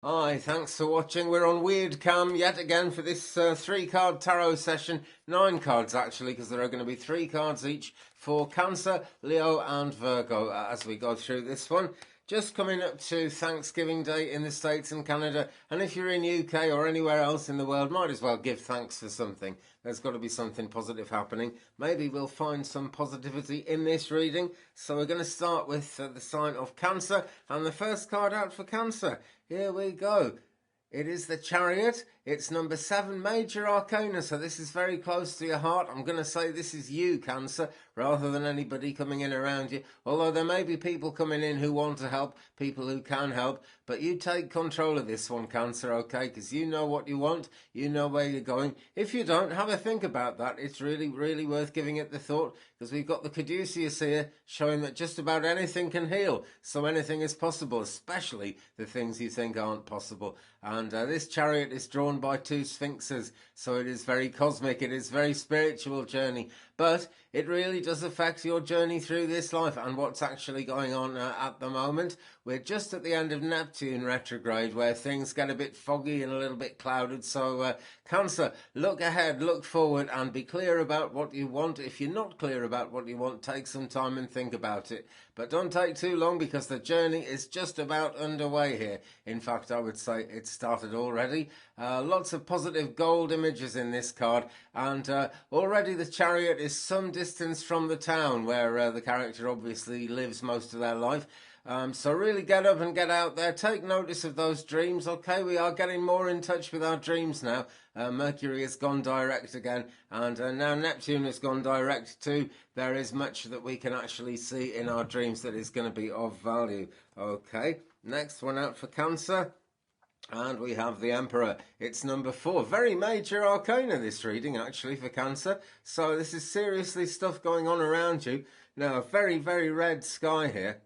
Hi, thanks for watching. We're on Weird Cam yet again for this three-card tarot session. 9 cards actually, because there are going to be 3 cards each for Cancer, Leo and Virgo as we go through this one. Just coming up to Thanksgiving Day in the States and Canada, and if you're in UK or anywhere else in the world, might as well give thanks for something. There's got to be something positive happening. Maybe we'll find some positivity in this reading. So we're going to start with the sign of Cancer, and the first card out for Cancer. Here we go. It is the Chariot. It's number 7, Major Arcana, so this is very close to your heart. I'm going to say this is you, Cancer, rather than anybody coming in around you. Although there may be people coming in who want to help, people who can help. But you take control of this one, Cancer, okay? Because you know what you want. You know where you're going. If you don't, have a think about that. It's really, really worth giving it the thought. Because we've got the Caduceus here showing that just about anything can heal. So anything is possible, especially the things you think aren't possible. And this Chariot is drawn by 2 sphinxes, so it is very cosmic, it is very spiritual journey, but it really does affect your journey through this life and what's actually going on at the moment. We're just at the end of Neptune retrograde, where things get a bit foggy and a little bit clouded. So Cancer, look ahead, look forward, and be clear about what you want. If you're not clear about what you want, take some time and think about it, but don't take too long, because the journey is just about underway here. In fact, I would say it's started already. Lots of positive gold images in this card, and already the Chariot is some distance from the town where the character obviously lives most of their life. So really get up and get out there. Take notice of those dreams, okay? We are getting more in touch with our dreams now. Mercury has gone direct again, and now Neptune has gone direct too. There is much that we can actually see in our dreams that is going to be of value. Okay, next one out for Cancer. And we have the Emperor. It's number 4. Very major arcana, this reading, actually, for Cancer. So this is seriously stuff going on around you. Now, a very, very red sky here.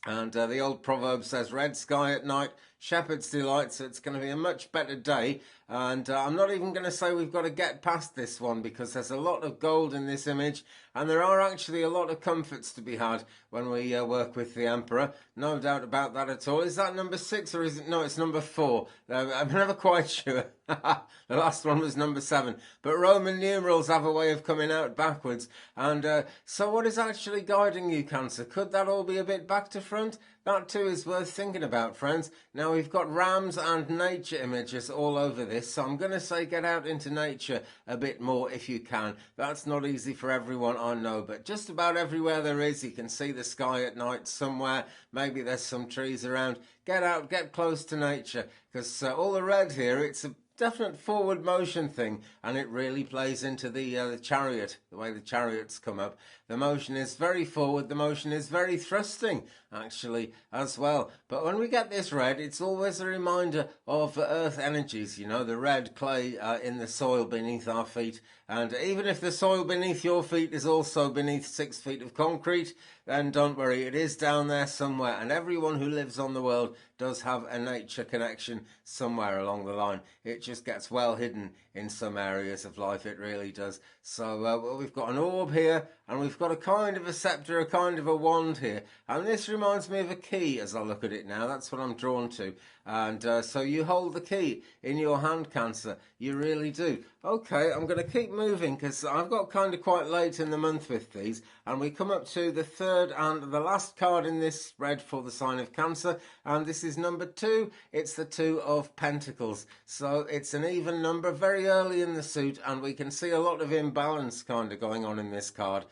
And the old proverb says, red sky at night, shepherd's delight. So it's going to be a much better day. And I'm not even going to say we've got to get past this one, because there's a lot of gold in this image. And there are actually a lot of comforts to be had when we work with the Emperor. No doubt about that at all. Is that number 6 or is it? No, it's number 4. I'm never quite sure. The last one was number 7. But Roman numerals have a way of coming out backwards. And so what is actually guiding you, Cancer? Could that all be a bit back to front? That too is worth thinking about, friends. Now we've got rams and nature images all over this, so I'm going to say get out into nature a bit more if you can. That's not easy for everyone, I know, but just about everywhere there is, you can see the sky at night somewhere. Maybe there's some trees around. Get out, get close to nature, because all the red here, it's a definite forward motion thing, and it really plays into the Chariot, the way the Chariots come up. The motion is very forward, the motion is very thrusting actually as well. But when we get this red, it's always a reminder of earth energies, you know, the red clay in the soil beneath our feet. And even if the soil beneath your feet is also beneath 6 feet of concrete, then don't worry, it is down there somewhere. And everyone who lives on the world does have a nature connection somewhere along the line. It just gets well hidden in some areas of life, it really does. So well, we've got an orb here, and we've got a kind of a scepter, a kind of a wand here. And this reminds me of a key as I look at it now. That's what I'm drawn to. And so you hold the key in your hand, Cancer. You really do. Okay, I'm going to keep moving, because I've got kind of quite late in the month with these. And we come up to the third and the last card in this spread for the sign of Cancer. And this is number 2. It's the 2 of Pentacles. So it's an even number, very early in the suit. And we can see a lot of imbalance kind of going on in this card.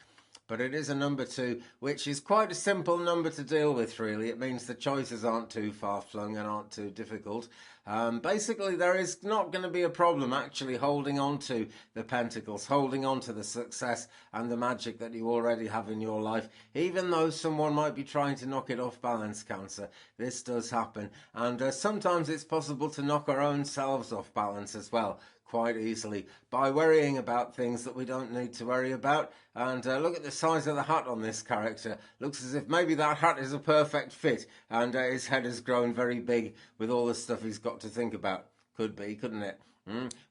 But it is a number 2, which is quite a simple number to deal with, really. It means the choices aren't too far-flung and aren't too difficult. Basically, there is not going to be a problem actually holding on to the pentacles, holding on to the success and the magic that you already have in your life, even though someone might be trying to knock it off balance, Cancer. This does happen. And sometimes it's possible to knock our own selves off balance as well, quite easily, by worrying about things that we don't need to worry about. And look at the size of the hat on this character. Looks as if maybe that hat is a perfect fit, and his head has grown very big with all the stuff he's got to think about. Could be, couldn't it?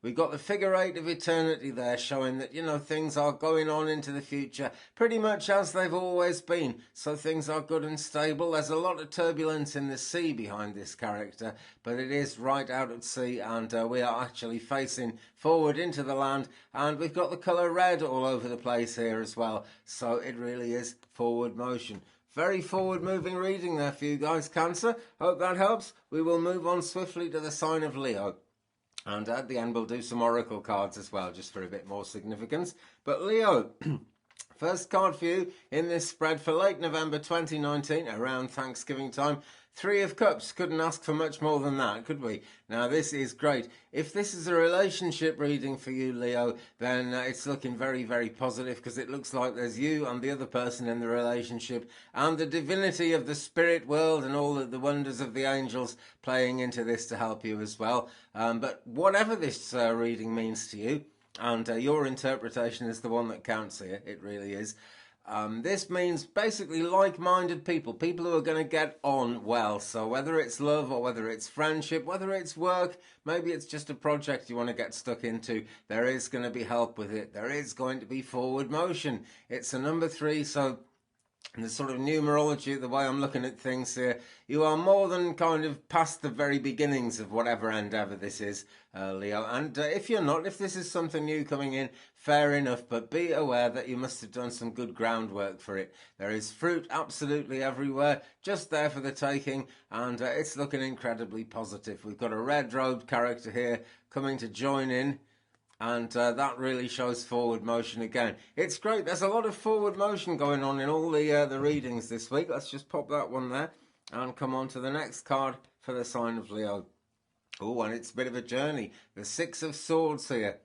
We've got the figure 8 of eternity there, showing that, things are going on into the future pretty much as they've always been. So things are good and stable. There's a lot of turbulence in the sea behind this character, but it is right out at sea, and we are actually facing forward into the land, and we've got the colour red all over the place here as well. So it really is forward motion. Very forward moving reading there for you guys, Cancer. Hope that helps. We will move on swiftly to the sign of Leo. And at the end, we'll do some oracle cards as well, just for a bit more significance. But Leo, first card for you in this spread for late November 2019, around Thanksgiving time. 3 of Cups. Couldn't ask for much more than that, could we? Now, this is great. If this is a relationship reading for you, Leo, then it's looking very, very positive, because it looks like there's you and the other person in the relationship, and the divinity of the spirit world and all the wonders of the angels playing into this to help you as well. But whatever this reading means to you, and your interpretation is the one that counts here, it really is. This means basically like-minded people who are going to get on well. So whether it's love or whether it's friendship, whether it's work, maybe it's just a project you want to get stuck into, there is going to be help with it. There is going to be forward motion. It's a number 3, so in the sort of numerology, the way I'm looking at things here, you are more than kind of past the very beginnings of whatever endeavour this is, Leo. And if you're not, if this is something new coming in, fair enough, but be aware that you must have done some good groundwork for it. There is fruit absolutely everywhere, just there for the taking, and it's looking incredibly positive. We've got a red-robed character here coming to join in, and that really shows forward motion again. It's great. There's a lot of forward motion going on in all the readings this week. Let's just pop that one there and come on to the next card for the sign of Leo. Oh, and it's a bit of a journey. The 6 of Swords here.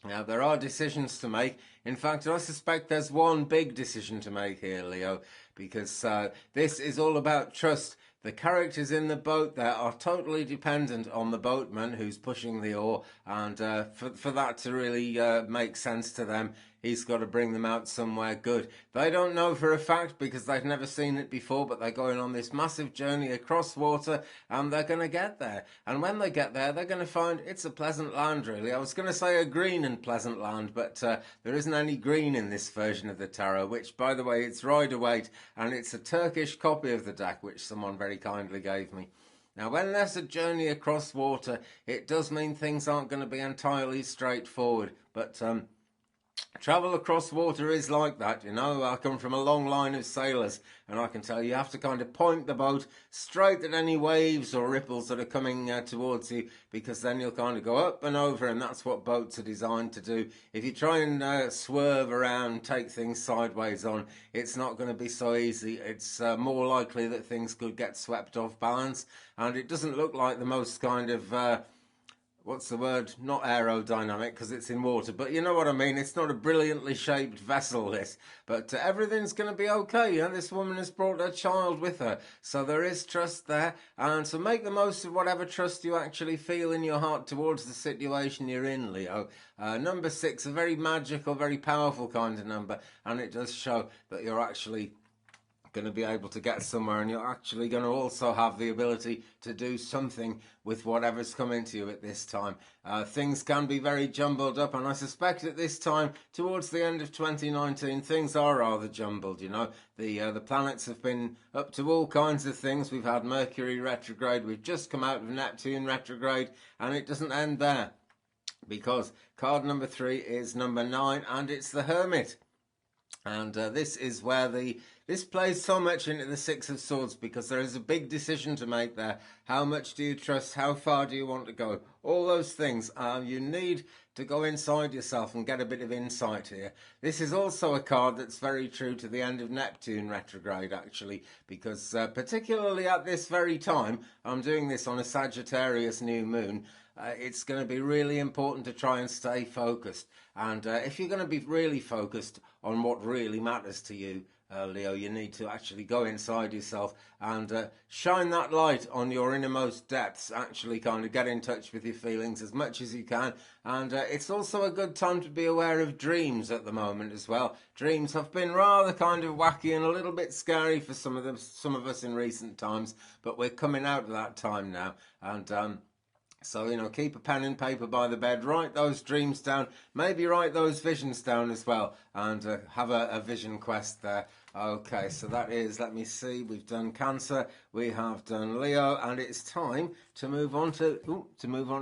Now, there are decisions to make. In fact, I suspect there's one big decision to make here, Leo, because this is all about trust. The characters in the boat there are totally dependent on the boatman who's pushing the oar, and for that to really make sense to them, he's got to bring them out somewhere good. They don't know for a fact because they've never seen it before, but they're going on this massive journey across water, and they're going to get there. And when they get there, they're going to find it's a pleasant land, really. I was going to say a green and pleasant land, but there isn't any green in this version of the tarot, which, by the way, it's Rider-Waite, and it's a Turkish copy of the deck, which someone very kindly gave me. Now, when there's a journey across water, it does mean things aren't going to be entirely straightforward, but travel across water is like that, I come from a long line of sailors, and I can tell you have to kind of point the boat straight at any waves or ripples that are coming towards you, because then you'll kind of go up and over, and that's what boats are designed to do. If you try and swerve around, take things sideways on, it's not going to be so easy. It's more likely that things could get swept off balance, and it doesn't look like the most kind of what's the word? Not aerodynamic, because it's in water, but you know what I mean. It's not a brilliantly shaped vessel, this, but everything's going to be okay. This woman has brought her child with her, so there is trust there, and so make the most of whatever trust you actually feel in your heart towards the situation you're in, Leo. Number 6, a very magical, very powerful kind of number, and it does show that you're actually going to be able to get somewhere, and you're actually going to also have the ability to do something with whatever's coming to you at this time. Things can be very jumbled up, and I suspect at this time, towards the end of 2019, things are rather jumbled, The planets have been up to all kinds of things. We've had Mercury retrograde, we've just come out of Neptune retrograde, and it doesn't end there, because card number 3 is number 9, and it's the Hermit. And this is where this plays so much into the 6 of Swords, because there is a big decision to make there. How much do you trust? How far do you want to go? All those things. You need to go inside yourself and get a bit of insight here. This is also a card that's very true to the end of Neptune retrograde, actually, because particularly at this very time, I'm doing this on a Sagittarius new moon, it's going to be really important to try and stay focused. And if you're going to be really focused on what really matters to you, Leo, you need to actually go inside yourself and shine that light on your innermost depths, actually kind of get in touch with your feelings as much as you can. And it's also a good time to be aware of dreams at the moment as well. Dreams have been rather kind of wacky and a little bit scary for some of us in recent times, but we're coming out of that time now. And So, you know, keep a pen and paper by the bed, write those dreams down, maybe write those visions down as well, and have a vision quest there. Okay, so that is, let me see, we've done Cancer, we have done Leo, and it's time to move on to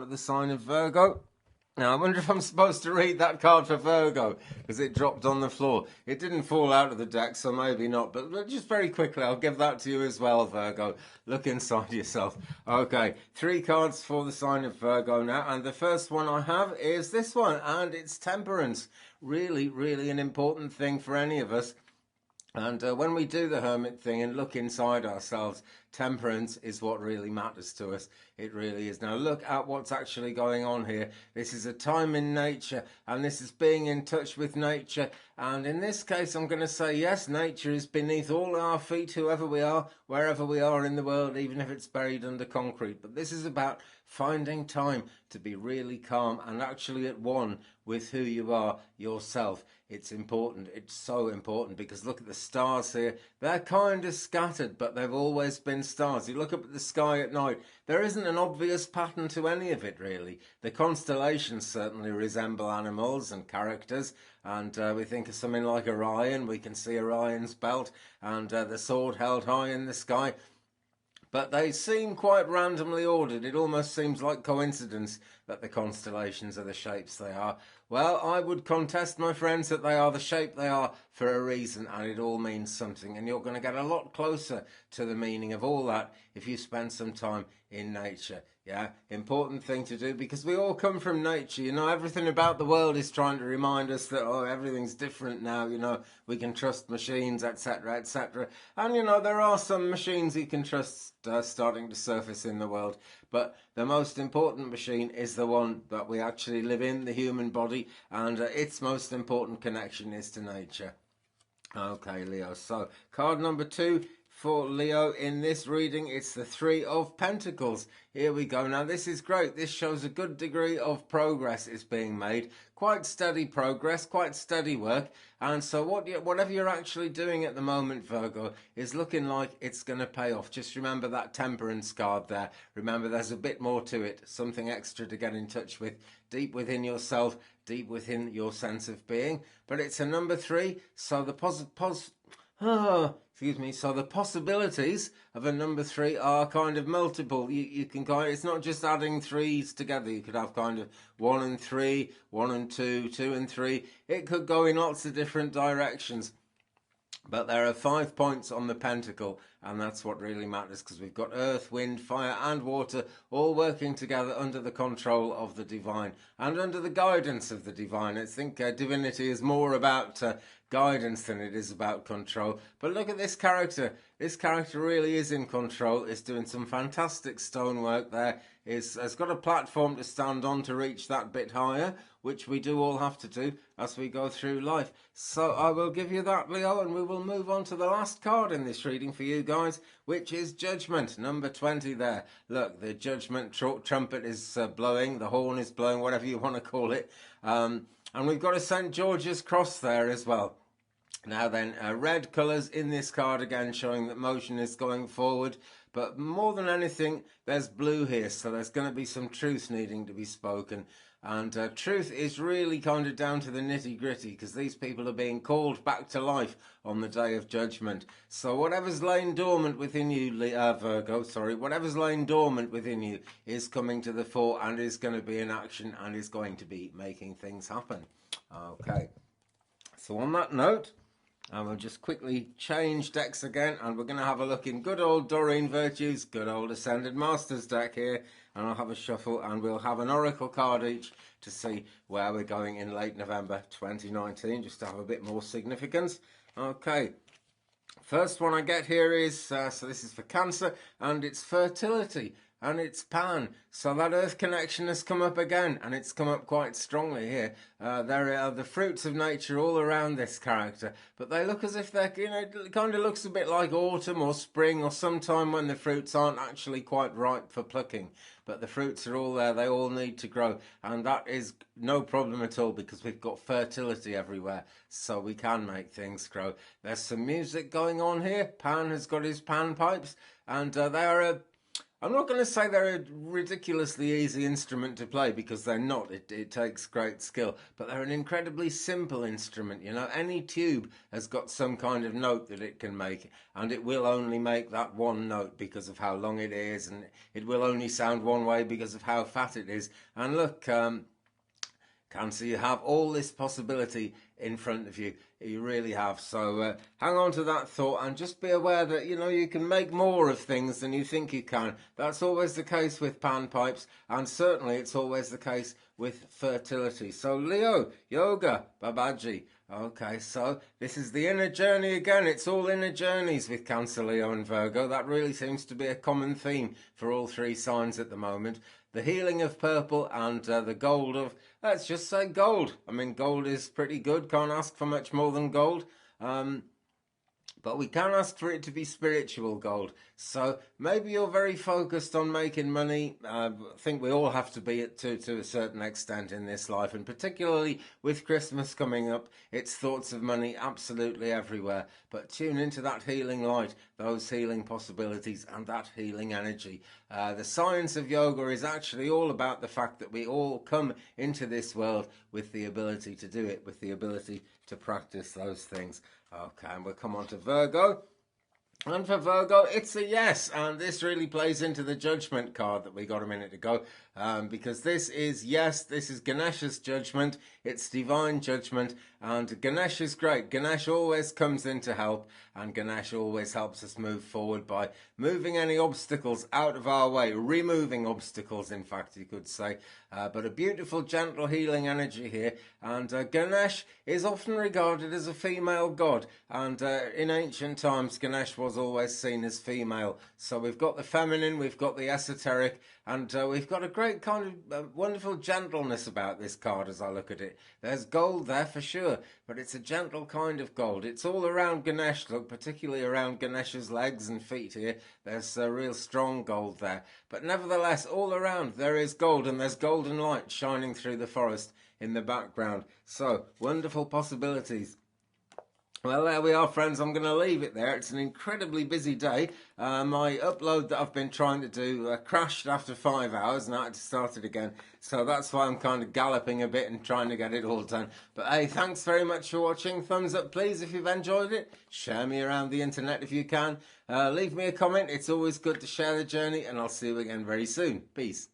the sign of Virgo. Now, I wonder if I'm supposed to read that card for Virgo, because it dropped on the floor. It didn't fall out of the deck, so maybe not. But just very quickly, I'll give that to you as well, Virgo. Look inside yourself. Okay, 3 cards for the sign of Virgo now. And the first one I have is this one, and it's Temperance. Really, really an important thing for any of us. And when we do the hermit thing and look inside ourselves, temperance is what really matters to us. It really is. Now look at what's actually going on here. This is a time in nature, and this is being in touch with nature. And in this case, I'm going to say, yes, nature is beneath all our feet, whoever we are, wherever we are in the world, even if it's buried under concrete. But this is about finding time to be really calm and actually at one with who you are yourself. It's important. It's so important, because look at the stars here. They're kind of scattered, but they've always been stars. You look up at the sky at night, there isn't an obvious pattern to any of it, really. The constellations certainly resemble animals and characters, and we think of something like Orion. We can see Orion's belt and the sword held high in the sky. But they seem quite randomly ordered. It almost seems like coincidence that the constellations are the shapes they are. Well, I would contest, my friends, that they are the shape they are for a reason, and it all means something. And you're going to get a lot closer to the meaning of all that if you spend some time in nature. Yeah, important thing to do, because we all come from nature. You know, everything about the world is trying to remind us that, oh, everything's different now. You know, we can trust machines, etc., etc. And, you know, there are some machines you can trust starting to surface in the world. But the most important machine is the one that we actually live in, the human body. And its most important connection is to nature. Okay, Leo. So, card number 2. For Leo in this reading, it's the 3 of Pentacles. Here we go. Now this is great. This shows a good degree of progress is being made. Quite steady progress, quite steady work. And so whatever you're actually doing at the moment, Virgo, is looking like it's going to pay off. Just remember that Temperance card there. Remember, there's a bit more to it, something extra to get in touch with, deep within yourself, deep within your sense of being. But it's a number 3, so the so the possibilities of a number 3 are kind of multiple. You can it's not just adding 3s together. You could have kind of 1 and 3, 1 and 2, 2 and 3. It could go in lots of different directions. But there are 5 points on the pentacle, and that's what really matters, because we've got earth, wind, fire and water all working together under the control of the divine and under the guidance of the divine. I think divinity is more about guidance than it is about control. But look at this character. This character really is in control. It's doing some fantastic stonework there. Has got a platform to stand on to reach that bit higher, which we do all have to do as we go through life. So I will give you that, Leo, and we will move on to the last card in this reading for you guys, which is Judgment, number 20 there. Look, the Judgment trumpet is blowing, the horn is blowing, whatever you want to call it. And we've got a St. George's cross there as well. Now then, red colours in this card again, showing that motion is going forward. But more than anything, there's blue here, so there's going to be some truth needing to be spoken. And truth is really kind of down to the nitty-gritty, because these people are being called back to life on the day of judgment. So whatever's lain dormant within you, Virgo, whatever's lain dormant within you is coming to the fore and is going to be in action and is going to be making things happen. Okay, so on that note, and we'll just quickly change decks again, and we're going to have a look in good old Doreen Virtue's good old Ascended Masters deck here, and I'll have a shuffle and we'll have an oracle card each to see where we're going in late November 2019, just to have a bit more significance. Okay, first one I get here is, so this is for Cancer, and it's fertility. And it's Pan, so that earth connection has come up again, and it's come up quite strongly here. There are the fruits of nature all around this character, but they look as if they're, it kind of looks a bit like autumn or spring or sometime when the fruits aren't actually quite ripe for plucking. But the fruits are all there, they all need to grow, and that is no problem at all, because we've got fertility everywhere, so we can make things grow. There's some music going on here. Pan has got his pan pipes, and they are I'm not going to say they're a ridiculously easy instrument to play because they're not. It takes great skill, but they're an incredibly simple instrument. You know, any tube has got some kind of note that it can make, and it will only make that one note because of how long it is, and it will only sound one way because of how fat it is. And look, Cancer, you have all this possibility in front of you. You really have. So hang on to that thought and just be aware that, you know, you can make more of things than you think you can. That's always the case with panpipes, and certainly it's always the case with fertility. So Leo, yoga, Babaji. Okay, so this is the inner journey again. It's all inner journeys with Cancer, Leo and Virgo. That really seems to be a common theme for all three signs at the moment. The healing of purple and the gold of, let's just say gold. I mean, gold is pretty good. Can't ask for much more than gold. But we can ask for it to be spiritual gold. So maybe you're very focused on making money. I think we all have to be to a certain extent in this life. And particularly with Christmas coming up, it's thoughts of money absolutely everywhere. But tune into that healing light, those healing possibilities and that healing energy. The science of yoga is actually all about the fact that we all come into this world with the ability to do it, with the ability to practice those things. Okay, and we'll come on to Virgo. And for Virgo, it's a yes. And this really plays into the judgment card that we got a minute ago. Because this is yes, this is Ganesha's judgment. It's divine judgment. And Ganesh is great. Ganesh always comes in to help. And Ganesh always helps us move forward by moving any obstacles out of our way. Removing obstacles, in fact, you could say. But a beautiful, gentle, healing energy here. And Ganesh is often regarded as a female god. And in ancient times, Ganesh was always seen as female. So we've got the feminine, we've got the esoteric, and we've got a great kind of wonderful gentleness about this card as I look at it. There's gold there for sure, but it's a gentle kind of gold. It's all around Ganesh, look, particularly around Ganesha's legs and feet here. There's a real strong gold there. But nevertheless, all around there is gold, and there's golden light shining through the forest in the background. So, wonderful possibilities. Well, there we are, friends. I'm going to leave it there. It's an incredibly busy day. My upload that I've been trying to do crashed after 5 hours, and I had to start it again. So that's why I'm kind of galloping a bit and trying to get it all done. But hey, thanks very much for watching. Thumbs up, please, if you've enjoyed it. Share me around the internet if you can. Leave me a comment. It's always good to share the journey, and I'll see you again very soon. Peace.